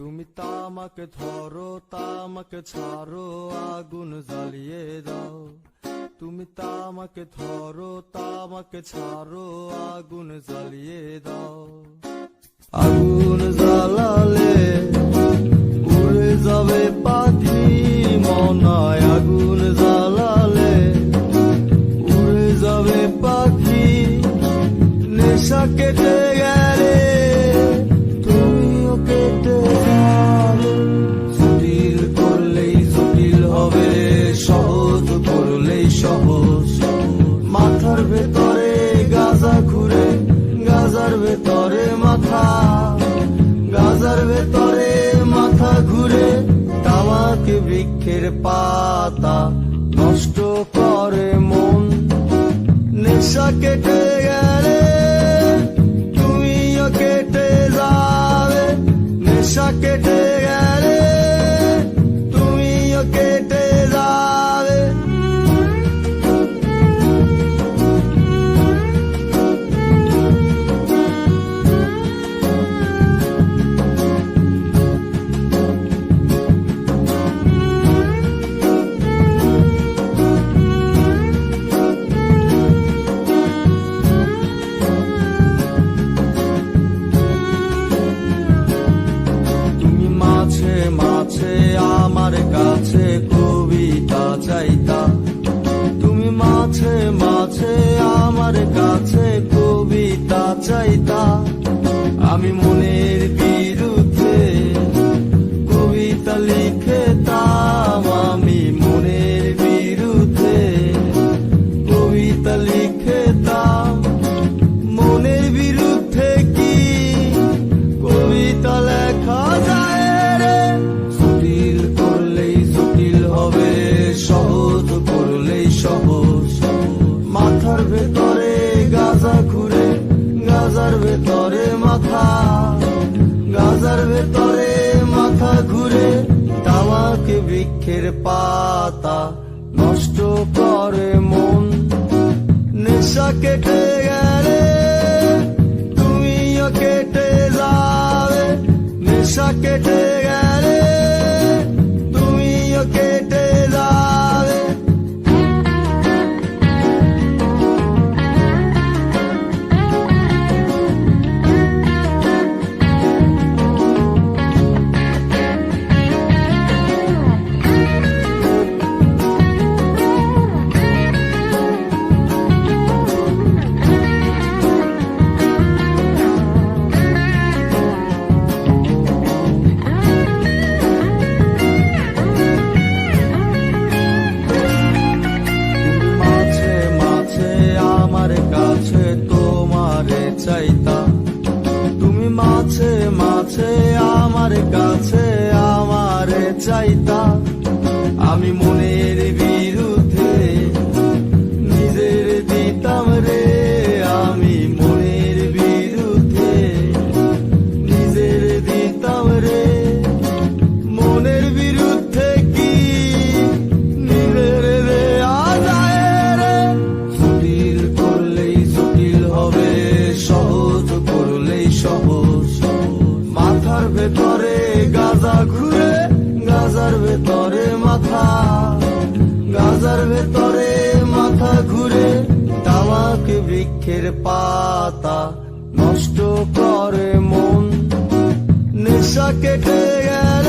তুমি তামাকে ধরো তামাকে ছাড়ো আগুন জ্বালিয়ে দাও। তুমি তামাকে ধরো তামাকে ছাড়ো আগুন জ্বালিয়ে দাও। আগুন জ্বালালে উড়ে যাবে পাখি মনায়। আগুন জ্বালালে উড়ে যাবে পাখি। নেশা কেটে গেলে তুমিও কেটে যাবে। জটিল করলেই জটিল হবে, সহজ করলেই সহজ। মাথার ভেতরে গাজা ঘুরে, গাজার ভেতরে মাথা, গাজার ভেতরে মাথা ঘুরে। তামাকে বৃক্ষের পাতা নষ্ট করে মন। নেশা কেটে গেলে তুমিও কেটে যাবে। নেশা কেটে গেলে তুমিও কেটে যাবে। মাঝে আমার কাছে কবিতা চাইতা। তুমি মাঝে মাঝে আমার কাছে কবিতা চাইতা। আমি মনের বিরুদ্ধে কবিতা লিখতাম। আমি মনের বিরুদ্ধে কবিতা লিখতাম। মনের বিরুদ্ধে কি কবিতা লেখা যায়? সহজ করলেই সহজ। মাথার ভেতরে গাজা ঘুরে, গাজার ভেতরে মাথা, গাজার ভেতরে মাথা ঘুরে। তামাকে বৃক্ষের পাতা নষ্ট করে মন। নেশা কেটে গেলে তুমিও কেটে যাবে। নেশা কেটে গেলে তুমিও কেটে যাবে। তুমি মাঝে মাঝে আমার কাছে আমারে চাইতা। আমি মনের বিরুদ্ধে নিজের দিতাম রে। আমি মনের বিরুদ্ধে নিজের দিতাম রে। মনের বিরুদ্ধে কি নিজের দেয়া যায় রে? জটিল করলেই জটিল হবে, সহজ করলেই সহজ। মাথার ভেতরে গাজা ঘুরে, গাজার ভেতরে মাথা, গাজার ভেতরে মাথা ঘুরে। তামাকে বৃক্ষের পাতা নষ্ট করে মন। নেশা কেটে গেলে